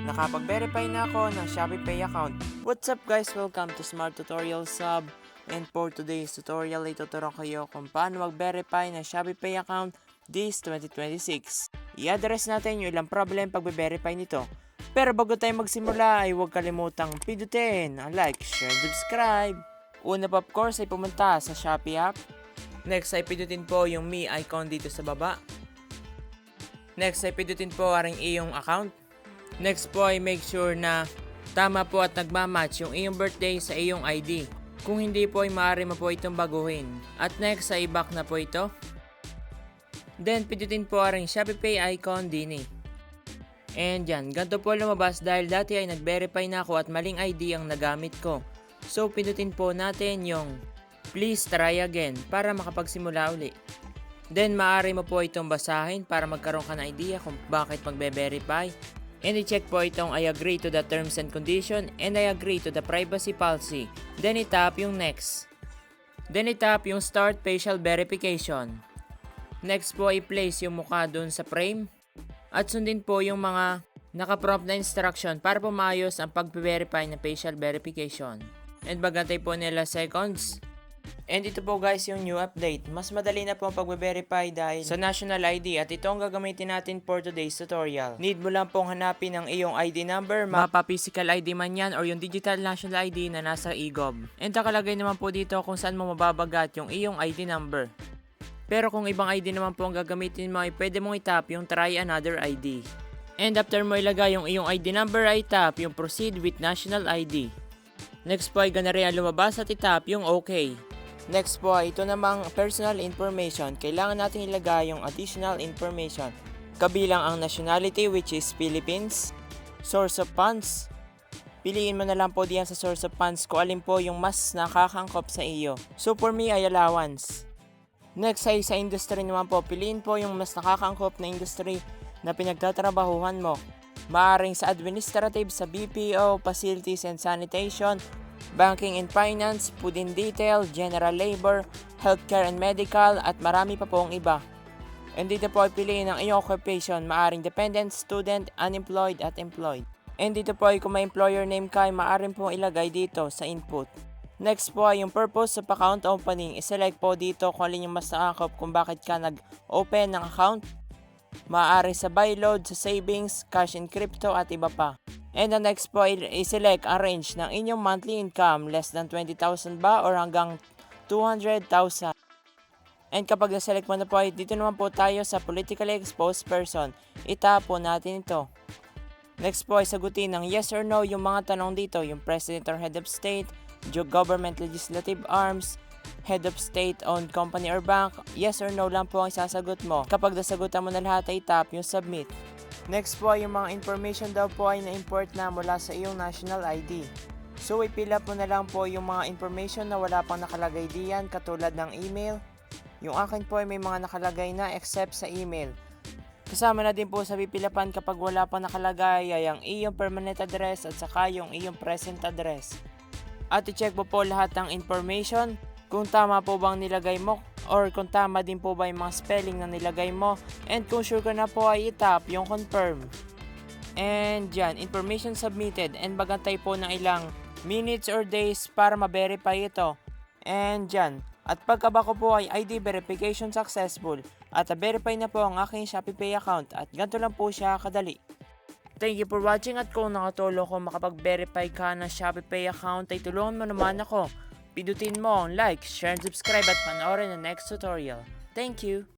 nakapag-verify na ako ng ShopeePay account. What's up guys? Welcome to Smart Tutorial Sub. And for today's tutorial, ituturo kayo kung paano mag-verify ng ShopeePay account this 2026. I-address natin yung ilang problem pag-verify nito. Pero bago tayo magsimula ay huwag kalimutang pindutin ang like, share, subscribe. Una pa of course ay pumunta sa Shopee app. Next ay pindutin po yung Me icon dito sa baba. Next ay pindutin po ang iyong account. Next po ay make sure na tama po at nagmamatch yung iyong birthday sa iyong ID. Kung hindi po ay maaari mo po itong baguhin. At next ay back na po ito. Then pindutin po ang ShopeePay icon din. And yan, ganito po lumabas dahil dati ay nag-verify na ako at maling ID ang nagamit ko. So pindutin po natin yung please try again para makapagsimula uli. Then maaari mo po itong basahin para magkaroon ka ng idea kung bakit magbe-verify. And i-check po itong I agree to the terms and condition and I agree to the privacy policy. Then i-tap yung next. Then i-tap yung start facial verification. Next po i-place yung mukha dun sa frame. At sundin po yung mga nakaprompt na instruction para pumayos ang pag-verify ng facial verification. And bagantay po nila seconds. And ito po guys yung new update. Mas madali na po ang pag-verify dahil sa national ID at ito ang gagamitin natin for today's tutorial. Need mo lang pong hanapin ang iyong ID number, mapa physical ID man yan or yung digital national ID na nasa eGov. And nakalagay naman po dito kung saan mo mababagat yung iyong ID number. Pero kung ibang ID naman po ang gagamitin mo ay pwede mong itap yung try another ID. And after mo ilagay yung iyong ID number ay tap yung proceed with national ID. Next po ay ganari ang lumabas at itap yung OK. Next po ay ito namang personal information. Kailangan natin ilagay yung additional information. Kabilang ang nationality which is Philippines. Source of funds. Piliin mo na lang po diyan sa source of funds kung alin po yung mas nakakangkop sa iyo. So for me ay allowance. Next ay sa industry naman po. Piliin po yung mas nakakangkop na industry na pinagtatrabahuhan mo. Maaring sa administrative, sa BPO, facilities and sanitation, banking and finance, food and retail, general labor, healthcare and medical, at marami pa pong iba. And dito po ay piliin ang iyong occupation, maaring dependent, student, unemployed, at employed. And dito po ay kung may employer name ka, ay maaring pong ilagay dito sa input. Next po ay yung purpose of account opening. I-select po dito kung alin yung mas nakakop kung bakit ka nag-open ng account. Maaari sa buy load, sa savings, cash and crypto, at iba pa. And the next po ay i-select ang range ng inyong monthly income, less than 20,000 ba or hanggang 200,000. And kapag na-select mo na po ay dito naman po tayo sa politically exposed person. Itap po natin ito. Next po ay sagutin ng yes or no yung mga tanong dito, yung president or head of state, government legislative arms, head of state-owned company or bank, yes or no lang po ang sasagot mo. Kapag nasagutan mo na lahat ay tap yung submit. Next po ay yung mga information daw po ay na-import na mula sa iyong national ID. So i-fill up mo na lang po yung mga information na wala pang nakalagay diyan katulad ng email. Yung akin po ay may mga nakalagay na except sa email. Kasama na din po sa pipilapan kapag wala pang nakalagay ay ang iyong permanent address at saka yung iyong present address. At i-check po lahat ng information kung tama po bang nilagay mo or kung tama din po ba yung mga spelling na nilagay mo, and kung sure ka na po ay itap yung confirm. And yan, information submitted, and bagantay po ng ilang minutes or days para ma-verify ito. And yan, at pagkaba ko po ay ID verification successful at verify na po ang aking ShopeePay account at ganito lang po siya kadali. Thank you for watching at kung nakatulong ko makapag-verify ka ng ShopeePay account ay tulungan mo naman ako. Pindutin mo ang like, share, and subscribe at panoorin ang next tutorial. Thank you!